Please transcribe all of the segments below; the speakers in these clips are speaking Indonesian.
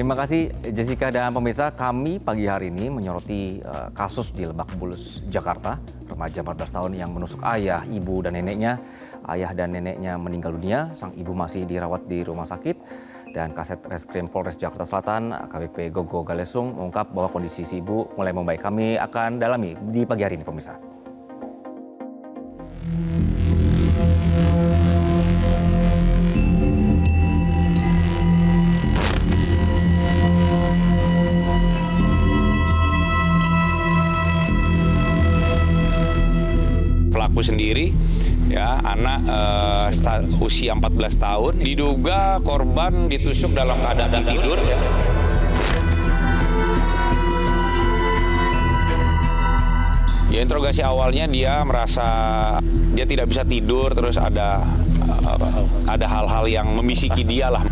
Terima kasih Jessica dan pemirsa. Kami pagi hari ini menyoroti kasus di Lebak Bulus, Jakarta. Remaja 14 tahun yang menusuk ayah, ibu, dan neneknya. Ayah dan neneknya meninggal dunia, sang ibu masih dirawat di rumah sakit. Dan Kasat Reskrim Polres Jakarta Selatan, AKBP Gogo Galesung, mengungkap bahwa kondisi si ibu mulai membaik. Kami akan dalami di pagi hari ini, pemirsa. Pelaku sendiri, ya, anak usia 14 tahun, diduga korban ditusuk dalam keadaan tidur. Ya. Ya, interogasi awalnya dia merasa dia tidak bisa tidur, terus ada hal-hal yang membisiki dia lah.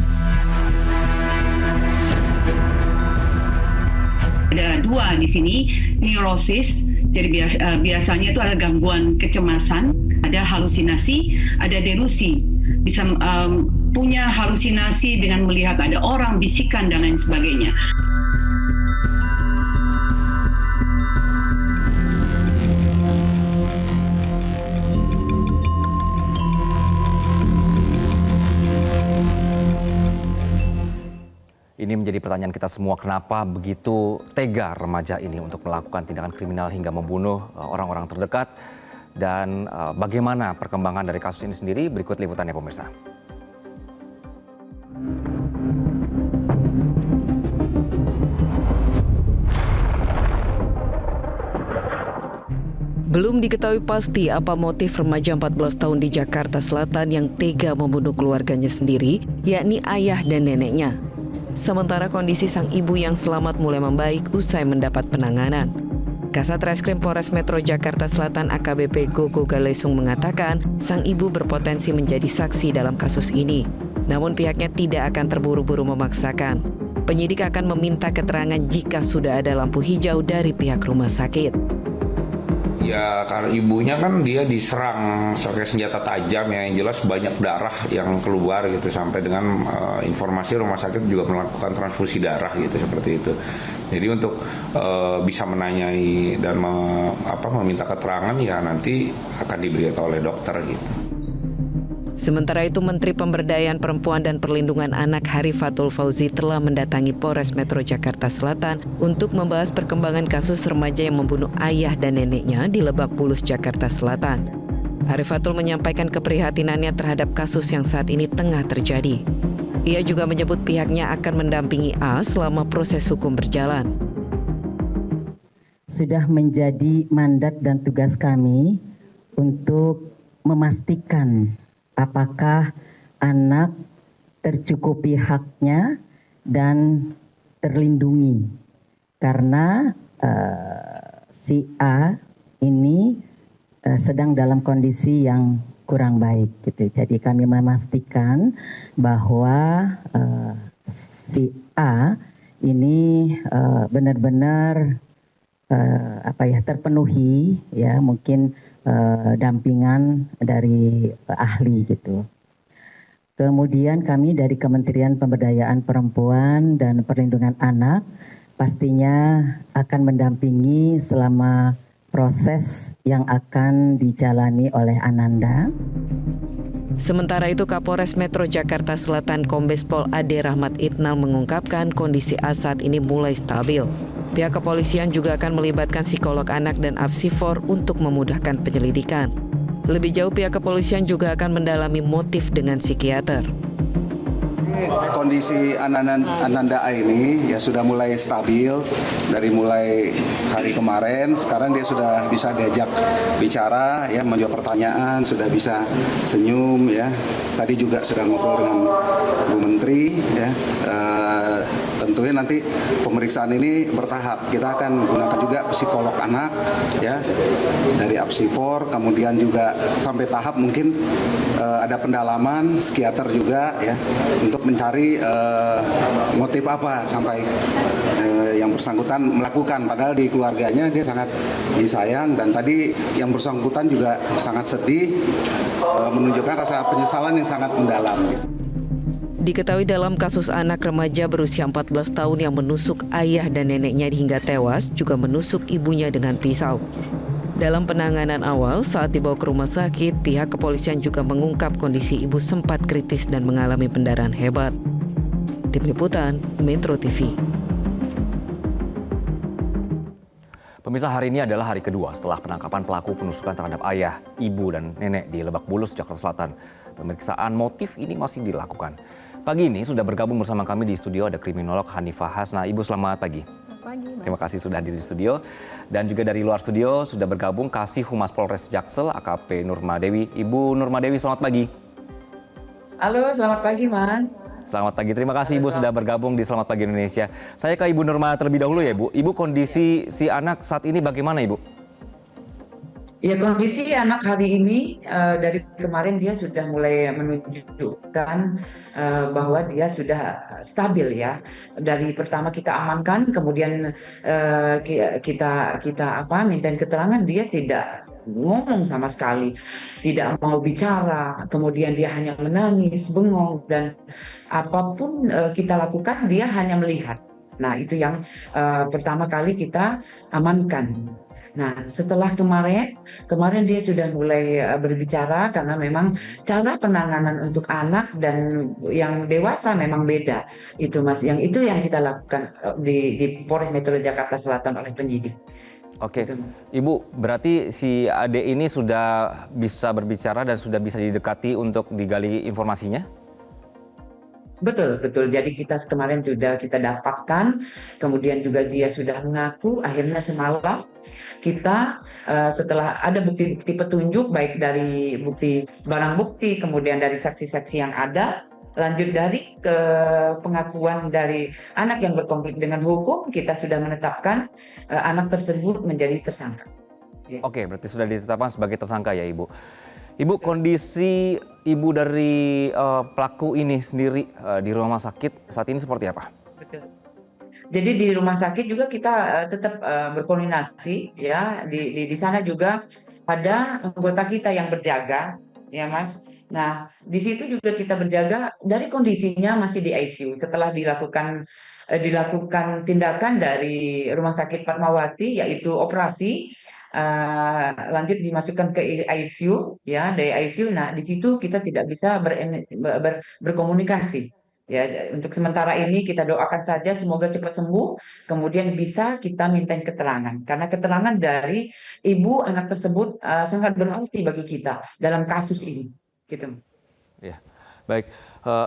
Ada dua di sini, neurosis. Jadi biasanya itu ada gangguan kecemasan, ada halusinasi, ada delusi. Bisa punya halusinasi dengan melihat ada orang, bisikan, dan lain sebagainya. Ini menjadi pertanyaan kita semua, kenapa begitu tega remaja ini untuk melakukan tindakan kriminal hingga membunuh orang-orang terdekat, dan bagaimana perkembangan dari kasus ini sendiri, berikut liputannya pemirsa. Belum diketahui pasti apa motif remaja 14 tahun di Jakarta Selatan yang tega membunuh keluarganya sendiri, yakni ayah dan neneknya. Sementara kondisi sang ibu yang selamat mulai membaik usai mendapat penanganan. Kasat Reskrim Polres Metro Jakarta Selatan AKBP Gogo Galesung mengatakan sang ibu berpotensi menjadi saksi dalam kasus ini. Namun pihaknya tidak akan terburu-buru memaksakan. Penyidik akan meminta keterangan jika sudah ada lampu hijau dari pihak rumah sakit. Ya, karena ibunya kan dia diserang pakai senjata tajam, ya, yang jelas banyak darah yang keluar gitu, sampai dengan informasi rumah sakit juga melakukan transfusi darah gitu, seperti itu. Jadi untuk bisa menanyai dan meminta keterangan, ya nanti akan diberitahu oleh dokter gitu. Sementara itu, Menteri Pemberdayaan Perempuan dan Perlindungan Anak Harifatul Fauzi telah mendatangi Polres Metro Jakarta Selatan untuk membahas perkembangan kasus remaja yang membunuh ayah dan neneknya di Lebak Bulus, Jakarta Selatan. Harifatul menyampaikan keprihatinannya terhadap kasus yang saat ini tengah terjadi. Ia juga menyebut pihaknya akan mendampingi A selama proses hukum berjalan. Sudah menjadi mandat dan tugas kami untuk memastikan apakah anak tercukupi haknya dan terlindungi. Karena si A ini sedang dalam kondisi yang kurang baik gitu. Jadi kami memastikan bahwa si A ini benar-benar terpenuhi, ya, mungkin dampingan dari ahli gitu. Kemudian kami dari Kementerian Pemberdayaan Perempuan dan Perlindungan Anak pastinya akan mendampingi selama proses yang akan dijalani oleh Ananda. Sementara itu, Kapolres Metro Jakarta Selatan Kombes Pol Ade Rahmat Itnal mengungkapkan kondisi A saat ini mulai stabil. Pihak kepolisian juga akan melibatkan psikolog anak dan apsifor untuk memudahkan penyelidikan. Lebih jauh, pihak kepolisian juga akan mendalami motif dengan psikiater. Kondisi Ananda A ini ya sudah mulai stabil dari mulai hari kemarin. Sekarang dia sudah bisa diajak bicara, ya, menjawab pertanyaan, sudah bisa senyum, ya. Tadi juga sudah ngobrol dengan Bu Menteri, ya. Tentunya nanti pemeriksaan ini bertahap. Kita akan gunakan juga psikolog anak, ya, dari apsifor, kemudian juga sampai tahap mungkin ada pendalaman psikiater juga, ya, untuk mencari motif apa sampai yang bersangkutan melakukan. Padahal di keluarganya dia sangat disayang, dan tadi yang bersangkutan juga sangat sedih, menunjukkan rasa penyesalan yang sangat mendalam. Diketahui dalam kasus anak remaja berusia 14 tahun yang menusuk ayah dan neneknya hingga tewas, juga menusuk ibunya dengan pisau. Dalam penanganan awal, saat dibawa ke rumah sakit, pihak kepolisian juga mengungkap kondisi ibu sempat kritis dan mengalami pendarahan hebat. Tim Liputan, Metro TV. Pemirsa, hari ini adalah hari kedua setelah penangkapan pelaku penusukan terhadap ayah, ibu, dan nenek di Lebak Bulus, Jakarta Selatan. Pemeriksaan motif ini masih dilakukan. Pagi ini sudah bergabung bersama kami di studio ada kriminolog Hanifah Hasna. Ibu, selamat pagi. Selamat pagi, Mas. Terima kasih sudah hadir di studio. Dan juga dari luar studio sudah bergabung Kasih Humas Polres Jaksel, AKP Nurmadewi. Ibu Nurmadewi, selamat pagi. Halo, selamat pagi, Mas. Selamat pagi, terima kasih Ibu sudah bergabung di Selamat Pagi Indonesia. Saya ke Ibu Nurma terlebih dahulu ya Ibu. Ibu, kondisi si anak saat ini bagaimana Ibu? Ya, kondisi anak hari ini dari kemarin dia sudah mulai menunjukkan bahwa dia sudah stabil ya. Dari pertama kita amankan, kemudian kita mintain keterangan, dia tidak ngomong sama sekali, tidak mau bicara, kemudian dia hanya menangis, bengong, dan apapun kita lakukan dia hanya melihat. Nah, itu yang pertama kali kita amankan. Nah, setelah kemarin dia sudah mulai berbicara, karena memang cara penanganan untuk anak dan yang dewasa memang beda. Itu Mas, itu yang kita lakukan di Polres Metro Jakarta Selatan oleh penyidik. Oke, Ibu, berarti si adik ini sudah bisa berbicara dan sudah bisa didekati untuk digali informasinya? Betul. Jadi kemarin sudah kita dapatkan, kemudian juga dia sudah mengaku. Akhirnya semalam kita setelah ada bukti-bukti petunjuk, baik dari barang bukti, kemudian dari saksi-saksi yang ada, lanjut dari ke pengakuan dari anak yang berkonflik dengan hukum, kita sudah menetapkan anak tersebut menjadi tersangka. Oke, berarti sudah ditetapkan sebagai tersangka ya Ibu. Ibu, kondisi ibu dari pelaku ini sendiri di rumah sakit saat ini seperti apa? Betul. Jadi di rumah sakit juga kita tetap berkoordinasi ya. Di sana juga ada anggota kita yang berjaga, ya Mas. Nah, di situ juga kita berjaga dari kondisinya masih di ICU. Setelah dilakukan tindakan dari Rumah Sakit Fatmawati, yaitu operasi, lanjut dimasukkan ke ICU, ya, dari ICU. Nah, di situ kita tidak bisa berkomunikasi. Ya, untuk sementara ini kita doakan saja semoga cepat sembuh, kemudian bisa kita mintain keterangan. Karena keterangan dari ibu anak tersebut sangat berarti bagi kita dalam kasus ini. Gitu. Ya, baik.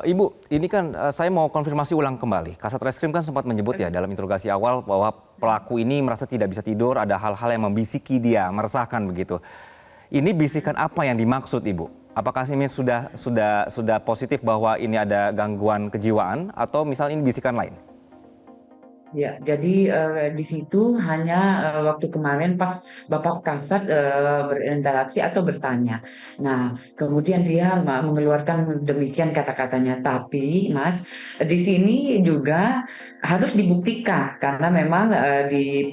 Ibu, ini kan saya mau konfirmasi ulang kembali. Kasat Reskrim kan sempat menyebut ya dalam interogasi awal bahwa pelaku ini merasa tidak bisa tidur, ada hal-hal yang membisiki dia, meresahkan begitu. Ini bisikan apa yang dimaksud Ibu? Apakah ini sudah positif bahwa ini ada gangguan kejiwaan atau misalnya ini bisikan lain? Ya, jadi di situ hanya waktu kemarin pas Bapak Kasat berinteraksi atau bertanya. Nah, kemudian dia mengeluarkan demikian kata-katanya. Tapi, Mas, di sini juga harus dibuktikan karena memang di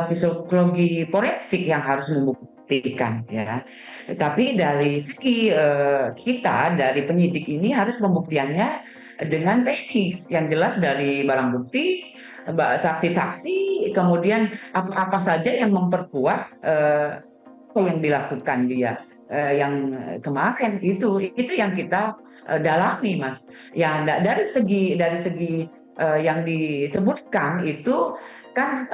psikologi forensik yang harus membuktikan, ya. Tapi dari segi kita dari penyidik ini harus pembuktiannya dengan teknis yang jelas dari barang bukti, saksi-saksi, kemudian apa saja yang memperkuat apa yang dilakukan dia yang kemarin itu yang kita dalami, Mas. Ya, dari segi yang disebutkan itu kan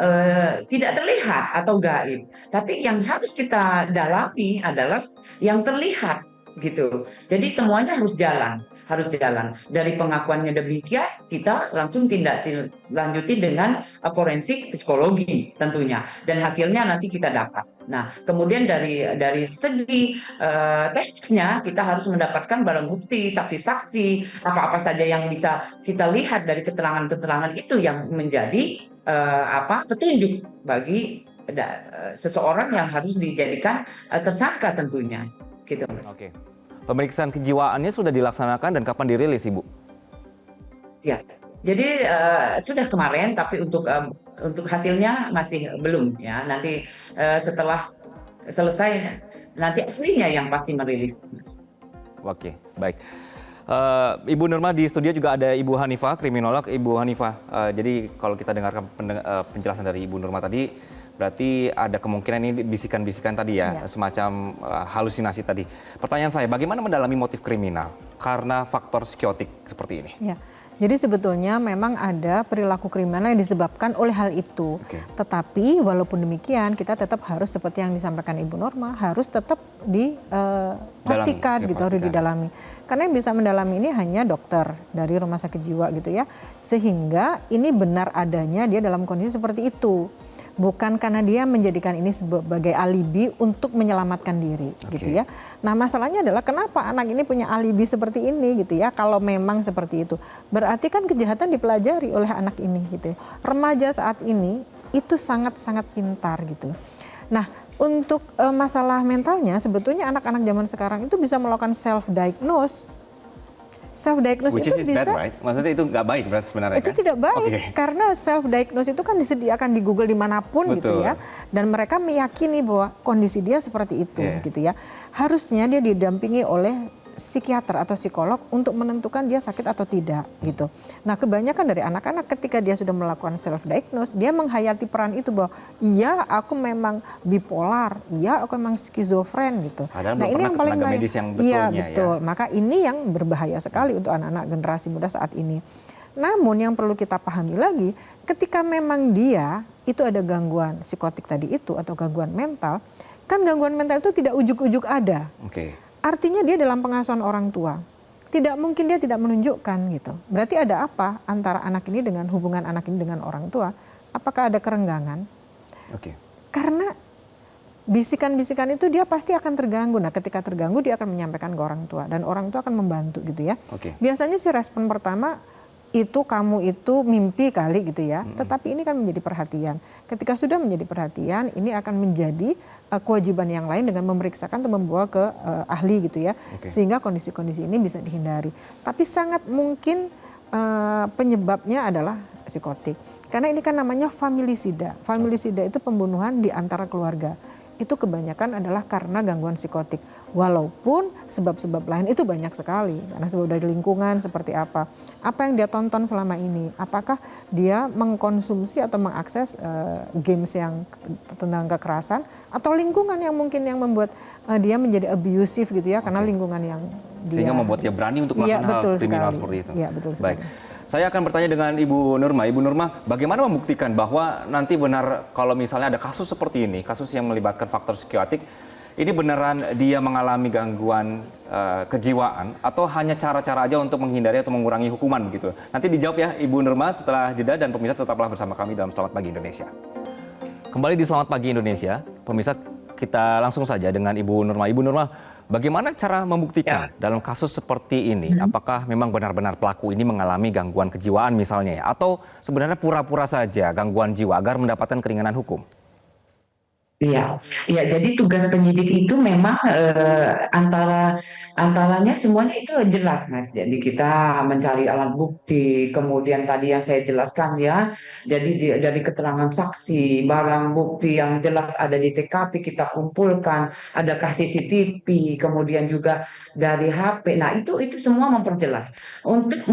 tidak terlihat atau gaib, tapi yang harus kita dalami adalah yang terlihat gitu. Jadi semuanya harus jalan. Dari pengakuannya demikian, kita langsung tindak lanjuti dengan forensik psikologi tentunya, dan hasilnya nanti kita dapat. Nah, kemudian dari segi teknisnya kita harus mendapatkan barang bukti, saksi-saksi, apa-apa saja yang bisa kita lihat dari keterangan-keterangan itu yang menjadi petunjuk bagi seseorang yang harus dijadikan tersangka tentunya. Gitu. Oke. Pemeriksaan kejiwaannya sudah dilaksanakan dan kapan dirilis, Ibu? Ya, jadi sudah kemarin, tapi untuk hasilnya masih belum ya. Nanti setelah selesai, nanti ahlinya yang pasti merilis, Mas. Oke, baik. Ibu Nurma, di studio juga ada Ibu Hanifah, kriminolog. Ibu Hanifah, jadi kalau kita dengarkan penjelasan dari Ibu Nurma tadi, berarti ada kemungkinan ini bisikan-bisikan tadi ya, semacam halusinasi tadi. Pertanyaan saya, bagaimana mendalami motif kriminal karena faktor psikotik seperti ini? Ya. Jadi sebetulnya memang ada perilaku kriminal yang disebabkan oleh hal itu. Tetapi walaupun demikian kita tetap harus seperti yang disampaikan Ibu Nurma, harus tetap dipastikan gitu, harus didalami. Karena yang bisa mendalami ini hanya dokter dari rumah sakit jiwa gitu ya. Sehingga ini benar adanya dia dalam kondisi seperti itu. Bukan karena dia menjadikan ini sebagai alibi untuk menyelamatkan diri gitu ya. Nah, masalahnya adalah kenapa anak ini punya alibi seperti ini gitu ya. Kalau memang seperti itu, berarti kan kejahatan dipelajari oleh anak ini gitu ya. Remaja saat ini itu sangat-sangat pintar gitu. Nah, untuk masalah mentalnya sebetulnya anak-anak zaman sekarang itu bisa melakukan self diagnose. Self diagnose itu bisa, bad, right? Maksudnya itu nggak baik berarti sebenarnya. Itu tidak baik karena self diagnose itu kan disediakan di Google dimanapun gitu ya, dan mereka meyakini bahwa kondisi dia seperti itu gitu ya. Harusnya dia didampingi oleh psikiater atau psikolog untuk menentukan dia sakit atau tidak gitu. Nah, kebanyakan dari anak-anak ketika dia sudah melakukan self diagnose, dia menghayati peran itu bahwa iya aku memang bipolar, iya aku memang skizofren gitu. Padahal nah, ini yang paling medis yang betulnya, iya betul. Maka ini yang berbahaya sekali untuk anak-anak generasi muda saat ini. Namun yang perlu kita pahami lagi, ketika memang dia itu ada gangguan psikotik tadi itu atau gangguan mental, kan gangguan mental itu tidak ujuk-ujuk ada. Artinya dia dalam pengasuhan orang tua. Tidak mungkin dia tidak menunjukkan gitu. Berarti ada apa antara anak ini dengan hubungan anak ini dengan orang tua? Apakah ada kerenggangan? Karena bisikan-bisikan itu dia pasti akan terganggu. Nah, ketika terganggu dia akan menyampaikan ke orang tua dan orang tua akan membantu gitu ya. Biasanya sih respon pertama itu kamu itu mimpi kali gitu ya. Tetapi ini kan menjadi perhatian. Ketika sudah menjadi perhatian, ini akan menjadi kewajiban yang lain dengan memeriksakan atau membawa ke ahli gitu ya. Sehingga kondisi-kondisi ini bisa dihindari. Tapi sangat mungkin penyebabnya adalah psikotik. Karena ini kan namanya familisida. Familisida itu pembunuhan di antara keluarga. Itu kebanyakan adalah karena gangguan psikotik. Walaupun sebab-sebab lain itu banyak sekali. Karena sebab dari lingkungan seperti apa. Apa yang dia tonton selama ini. Apakah dia mengkonsumsi atau mengakses games yang tentang kekerasan. Atau lingkungan yang mungkin yang membuat dia menjadi abusive gitu ya. Karena lingkungan yang dia... Sehingga membuat dia berani untuk melakukan hal kriminal seperti itu. Iya, betul sekali. Baik. Saya akan bertanya dengan Ibu Nurma. Ibu Nurma, bagaimana membuktikan bahwa nanti benar kalau misalnya ada kasus seperti ini, kasus yang melibatkan faktor psikotik, ini beneran dia mengalami gangguan kejiwaan atau hanya cara-cara aja untuk menghindari atau mengurangi hukuman begitu? Nanti dijawab ya Ibu Nurma setelah jeda, dan pemirsa tetaplah bersama kami dalam Selamat Pagi Indonesia. Kembali di Selamat Pagi Indonesia, pemirsa kita langsung saja dengan Ibu Nurma. Ibu Nurma, bagaimana cara membuktikan dalam kasus seperti ini? Apakah memang benar-benar pelaku ini mengalami gangguan kejiwaan misalnya ya? Atau sebenarnya pura-pura saja gangguan jiwa agar mendapatkan keringanan hukum? Iya, iya. Jadi tugas penyidik itu memang antaranya semuanya itu jelas, Mas. Jadi kita mencari alat bukti, kemudian tadi yang saya jelaskan ya. Jadi dari keterangan saksi, barang bukti yang jelas ada di TKP kita kumpulkan, adakah CCTV, kemudian juga dari HP. Nah itu semua memperjelas untuk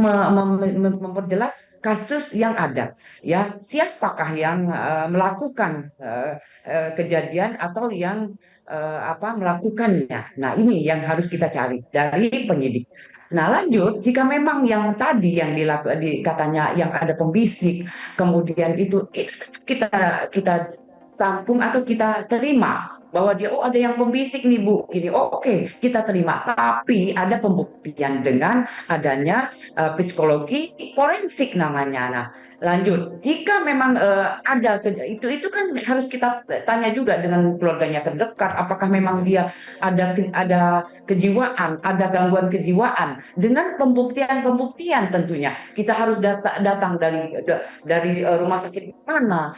memperjelas kasus yang ada. Ya, siapakah yang melakukan kejadian atau yang melakukannya. Nah, ini yang harus kita cari dari penyidik. Nah, lanjut, jika memang yang tadi yang katanya yang ada pembisik, kemudian itu kita tampung atau kita terima bahwa dia ada yang pembisik nih Bu, gini. Oke, kita terima. Tapi ada pembuktian dengan adanya psikologi forensik namanya. Nah, lanjut, jika memang ada itu kan harus kita tanya juga dengan keluarganya terdekat, apakah memang dia ada kejiwaan, ada gangguan kejiwaan dengan pembuktian tentunya. Kita harus datang dari rumah sakit mana,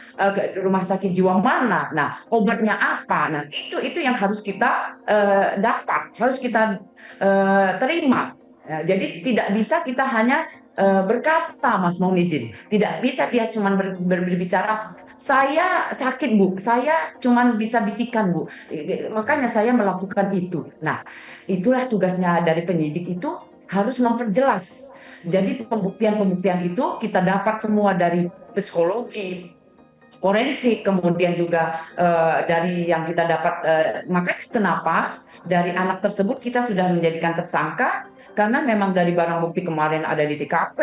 rumah sakit jiwa mana. Nah, obatnya apa? Nah, itu yang harus kita dapat, harus kita terima. Jadi tidak bisa kita hanya berkata, Mas, mohon izin. Tidak bisa dia cuma berbicara, saya sakit Bu, saya cuma bisa bisikan Bu, makanya saya melakukan itu. Nah, itulah tugasnya dari penyidik itu harus memperjelas. Jadi pembuktian-pembuktian itu kita dapat semua dari psikologi, forensik, kemudian juga dari yang kita dapat. Makanya kenapa dari anak tersebut kita sudah menjadikan tersangka, karena memang dari barang bukti kemarin ada di TKP,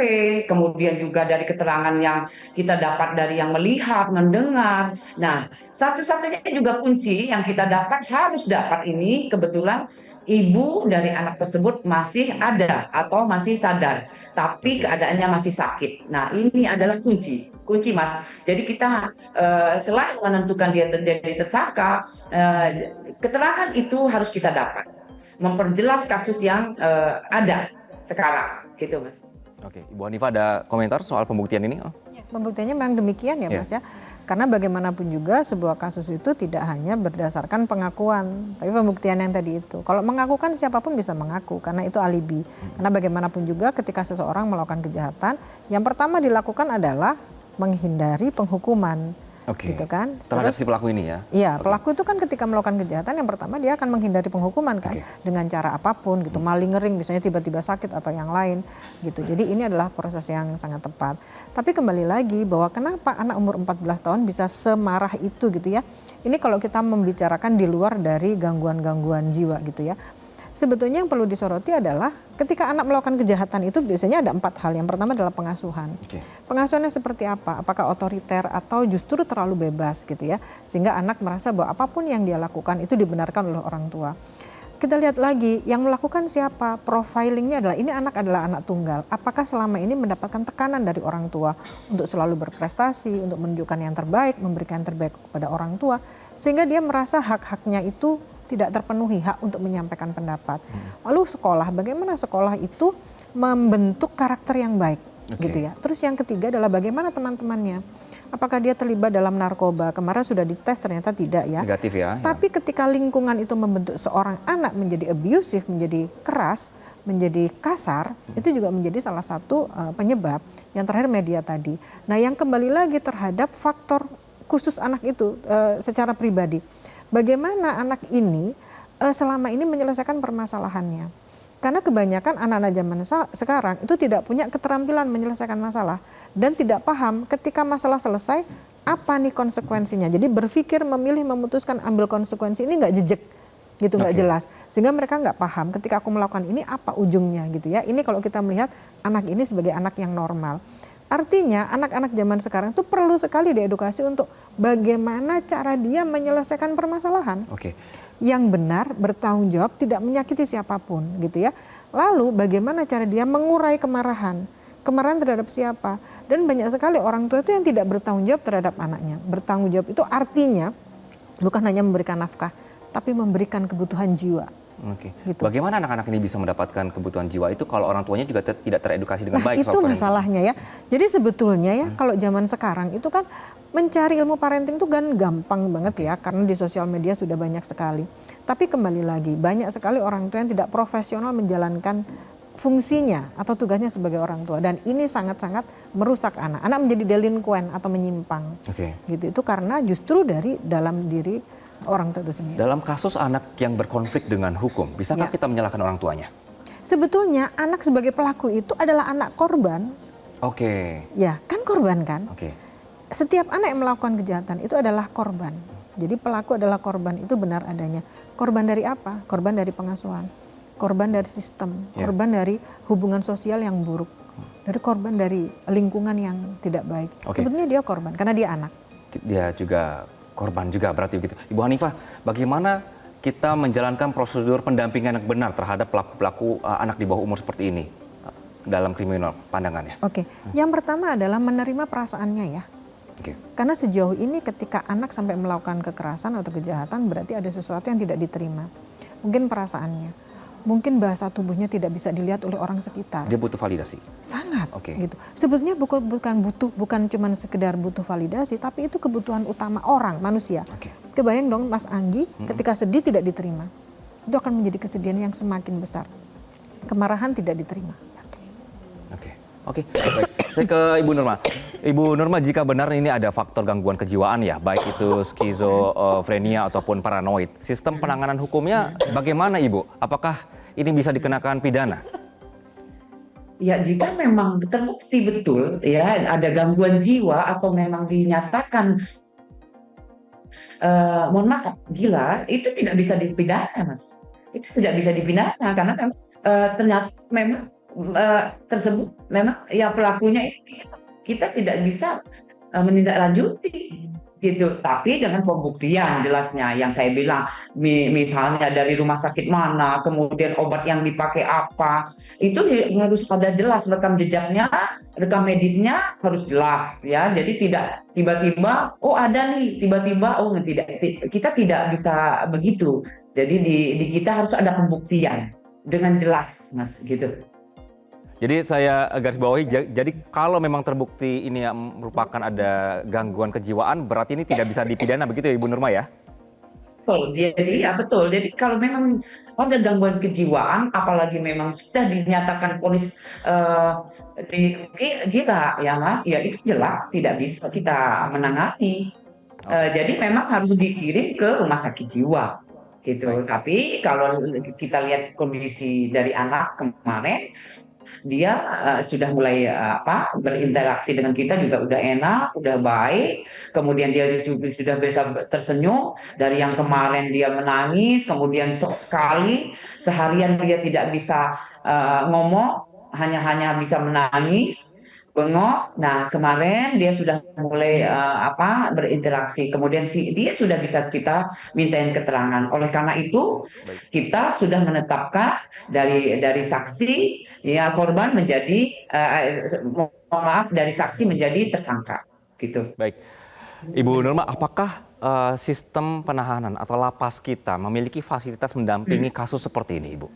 kemudian juga dari keterangan yang kita dapat dari yang melihat, mendengar. Nah, satu-satunya juga kunci yang kita dapat, harus dapat ini, kebetulan ibu dari anak tersebut masih ada atau masih sadar, tapi keadaannya masih sakit. Nah, ini adalah kunci Mas. Jadi kita selain menentukan dia terjadi tersangka, keterangan itu harus kita dapat, memperjelas kasus yang ada sekarang, gitu Mas. Oke, Ibu Hanifah ada komentar soal pembuktian ini? Pembuktiannya memang demikian ya Mas ya. Karena bagaimanapun juga sebuah kasus itu tidak hanya berdasarkan pengakuan, tapi pembuktian yang tadi itu. Kalau mengaku kan siapapun bisa mengaku karena itu alibi. Karena bagaimanapun juga ketika seseorang melakukan kejahatan, yang pertama dilakukan adalah menghindari penghukuman. Gitu kan. Terhadap si pelaku ini ya? Iya, pelaku itu kan ketika melakukan kejahatan yang pertama dia akan menghindari penghukuman kan, dengan cara apapun gitu, maling ngering misalnya tiba-tiba sakit atau yang lain gitu. Jadi ini adalah proses yang sangat tepat. Tapi kembali lagi bahwa kenapa anak umur 14 tahun bisa semarah itu gitu ya. Ini kalau kita membicarakan di luar dari gangguan-gangguan jiwa gitu ya. Sebetulnya yang perlu disoroti adalah ketika anak melakukan kejahatan itu biasanya ada 4 hal. Yang pertama adalah pengasuhan. Pengasuhannya seperti apa? Apakah otoriter atau justru terlalu bebas gitu ya. Sehingga anak merasa bahwa apapun yang dia lakukan itu dibenarkan oleh orang tua. Kita lihat lagi yang melakukan siapa? Profilingnya adalah ini anak adalah anak tunggal. Apakah selama ini mendapatkan tekanan dari orang tua untuk selalu berprestasi, untuk menunjukkan yang terbaik, memberikan yang terbaik kepada orang tua. Sehingga dia merasa hak-haknya itu tidak terpenuhi, hak untuk menyampaikan pendapat. Lalu sekolah, bagaimana sekolah itu membentuk karakter yang baik, gitu ya. Terus yang ketiga adalah bagaimana teman-temannya. Apakah dia terlibat dalam narkoba? Kemarin sudah dites ternyata tidak ya. Negatif ya. Tapi ketika lingkungan itu membentuk seorang anak menjadi abusive, menjadi keras, menjadi kasar, itu juga menjadi salah satu penyebab. Yang terakhir media tadi. Nah, yang kembali lagi terhadap faktor khusus anak itu secara pribadi. Bagaimana anak ini selama ini menyelesaikan permasalahannya. Karena kebanyakan anak-anak zaman sekarang itu tidak punya keterampilan menyelesaikan masalah. Dan tidak paham ketika masalah selesai, apa nih konsekuensinya. Jadi berpikir, memilih, memutuskan, ambil konsekuensi ini nggak jejak, gitu, nggak jelas. Sehingga mereka nggak paham ketika aku melakukan ini apa ujungnya gitu ya. Ini kalau kita melihat anak ini sebagai anak yang normal. Artinya anak-anak zaman sekarang itu perlu sekali diedukasi untuk bagaimana cara dia menyelesaikan permasalahan. Yang benar, bertanggung jawab, tidak menyakiti siapapun gitu ya. Lalu bagaimana cara dia mengurai kemarahan. Kemarahan terhadap siapa. Dan banyak sekali orang tua itu yang tidak bertanggung jawab terhadap anaknya. Bertanggung jawab itu artinya bukan hanya memberikan nafkah, tapi memberikan kebutuhan jiwa. Gitu. Bagaimana anak-anak ini bisa mendapatkan kebutuhan jiwa itu kalau orang tuanya juga tidak teredukasi dengan baik? Itu masalahnya ya. Jadi sebetulnya ya kalau zaman sekarang itu kan mencari ilmu parenting itu kan gampang banget ya, karena di sosial media sudah banyak sekali. Tapi kembali lagi banyak sekali orang tua yang tidak profesional menjalankan fungsinya atau tugasnya sebagai orang tua, dan ini sangat-sangat merusak anak. Anak menjadi delinkuan atau menyimpang. Gitu. Itu karena justru dari dalam diri orang tua itu sendiri. Dalam kasus anak yang berkonflik dengan hukum, bisakah kita menyalahkan orang tuanya? Sebetulnya anak sebagai pelaku itu adalah anak korban. Ya, kan korban kan? Setiap anak yang melakukan kejahatan itu adalah korban. Jadi pelaku adalah korban, itu benar adanya. Korban dari apa? Korban dari pengasuhan. Korban dari sistem. Korban dari hubungan sosial yang buruk. Dari korban dari lingkungan yang tidak baik. Sebetulnya dia korban karena dia anak. Dia juga korban juga berarti begitu. Ibu Hanifah, bagaimana kita menjalankan prosedur pendampingan yang benar terhadap pelaku-pelaku anak di bawah umur seperti ini dalam kriminal pandangannya? Yang pertama adalah menerima perasaannya ya. Karena sejauh ini ketika anak sampai melakukan kekerasan atau kejahatan berarti ada sesuatu yang tidak diterima. Mungkin perasaannya, mungkin bahasa tubuhnya tidak bisa dilihat oleh orang sekitar. Dia butuh validasi. Sangat. Gitu. Sebetulnya bukan cuma sekedar butuh validasi, tapi itu kebutuhan utama orang, manusia. Kebayang dong Mas Anggi, ketika sedih tidak diterima. Itu akan menjadi kesedihan yang semakin besar. Kemarahan tidak diterima. Baik. Saya ke Ibu Nurma. Ibu Nurma, jika benar ini ada faktor gangguan kejiwaan ya, baik itu skizofrenia ataupun paranoid, sistem penanganan hukumnya bagaimana Ibu? Apakah ini bisa dikenakan pidana? Ya, jika memang terbukti betul ya ada gangguan jiwa atau memang dinyatakan mohon maaf gila, itu tidak bisa dipidana, Mas. Itu tidak bisa dipidana karena memang ternyata memang tersebut memang ya pelakunya itu kita tidak bisa menindaklanjuti gitu. Tapi dengan pembuktian jelasnya yang saya bilang misalnya dari rumah sakit mana, kemudian obat yang dipakai apa, itu harus ada jelas rekam jejaknya, rekam medisnya harus jelas ya. Jadi tidak tiba-tiba oh ada nih, tiba-tiba oh tidak, kita tidak bisa begitu. Jadi di kita harus ada pembuktian dengan jelas, Mas, gitu. Jadi saya garis bawahi, jadi kalau memang terbukti ini merupakan ada gangguan kejiwaan, berarti ini tidak bisa dipidana begitu ya Ibu Nurma ya? Betul, jadi ya betul. Jadi kalau memang ada gangguan kejiwaan, apalagi memang sudah dinyatakan polis gila ya Mas, ya itu jelas tidak bisa kita menangani. Jadi memang harus dikirim ke rumah sakit jiwa gitu. Baik. Tapi kalau kita lihat kondisi dari anak kemarin, dia sudah mulai berinteraksi dengan kita juga udah enak, udah baik. Kemudian dia sudah bisa tersenyum. Dari yang kemarin dia menangis, kemudian shock sekali, seharian dia tidak bisa ngomong, hanya bisa menangis, bengok. Nah, kemarin dia sudah mulai berinteraksi. Kemudian dia sudah bisa kita mintain keterangan. Oleh karena itu, kita sudah menetapkan dari saksi ya korban menjadi dari saksi menjadi tersangka gitu. Baik. Ibu Nurma, apakah sistem penahanan atau lapas kita memiliki fasilitas mendampingi kasus seperti ini, Ibu?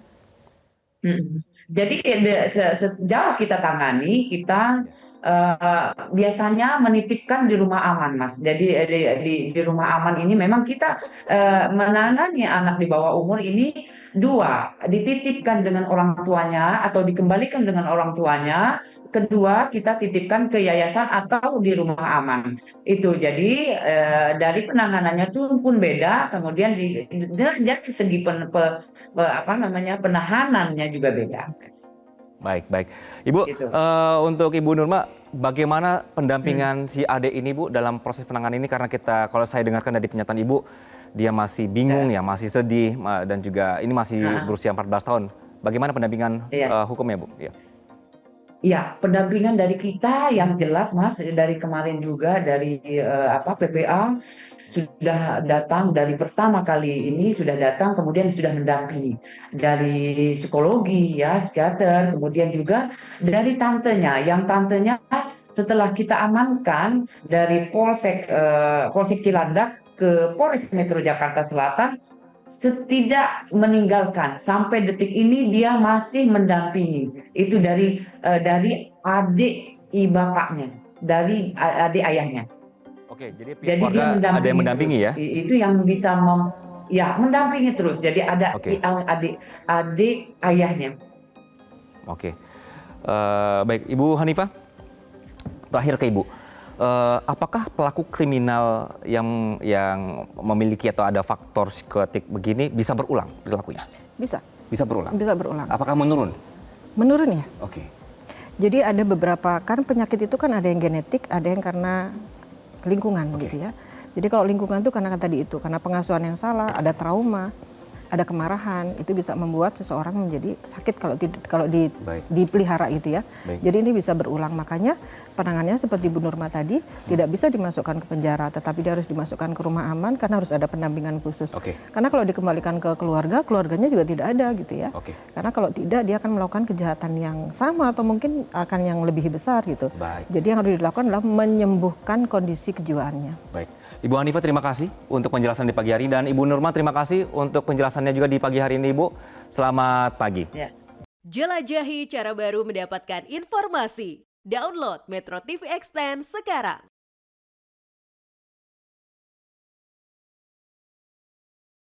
Jadi sejauh kita tangani, kita biasanya menitipkan di rumah aman, Mas. Jadi di rumah aman ini memang kita menangani anak di bawah umur ini dua, dititipkan dengan orang tuanya atau dikembalikan dengan orang tuanya. Kedua, kita titipkan ke yayasan atau di rumah aman. Itu jadi dari penanganannya itu pun beda. Kemudian dari segi penahanannya juga beda. Baik. Ibu, Gitu. untuk Ibu Nurma, bagaimana pendampingan si adik ini, Bu, dalam proses penanganan ini? Karena kalau saya dengarkan dari pernyataan Ibu, dia masih bingung ya, masih sedih, dan juga ini masih berusia 14 tahun. Bagaimana pendampingan hukumnya, Bu? Ya. Ya, pendampingan dari kita yang jelas, Mas, dari kemarin juga dari PPA sudah datang dari pertama kali ini sudah datang, kemudian sudah mendampingi dari psikologi ya, psikiater, kemudian juga dari tantenya, yang tantenya setelah kita amankan dari Polsek Cilandak ke Polres Metro Jakarta Selatan, tidak meninggalkan sampai detik ini dia masih mendampingi. Itu dari adik bapaknya, dari adik ayahnya. Oke, jadi Jadi dia keluarga ada yang mendampingi terus. ya? Itu yang bisa mendampingi terus. Jadi ada adik ayahnya. Oke. Baik, Ibu Hanifah, terakhir ke Ibu. Apakah pelaku kriminal yang memiliki atau ada faktor psikotik begini bisa berulang perilakunya? Bisa. Bisa berulang? Bisa berulang. Apakah menurun? Menurun ya. Oke. Jadi ada beberapa, kan penyakit itu kan ada yang genetik, ada yang karena lingkungan gitu ya. Jadi kalau lingkungan itu karena tadi itu, karena pengasuhan yang salah, ada trauma, ada kemarahan, itu bisa membuat seseorang menjadi sakit kalau dipelihara itu ya. Baik. Jadi ini bisa berulang, makanya penanganannya seperti Bu Nurma tadi tidak bisa dimasukkan ke penjara, tetapi dia harus dimasukkan ke rumah aman karena harus ada pendampingan khusus. Oke. Karena kalau dikembalikan ke keluarganya juga tidak ada gitu ya. Oke. Karena kalau tidak dia akan melakukan kejahatan yang sama atau mungkin akan yang lebih besar gitu. Baik. Jadi yang harus dilakukan adalah menyembuhkan kondisi kejiwaannya. Baik. Ibu Hanifah, terima kasih untuk penjelasan di pagi hari, dan Ibu Nurma terima kasih untuk penjelasannya juga di pagi hari ini, Ibu. Selamat pagi. Ya. Jelajahi cara baru mendapatkan informasi. Download Metro TV Extend sekarang.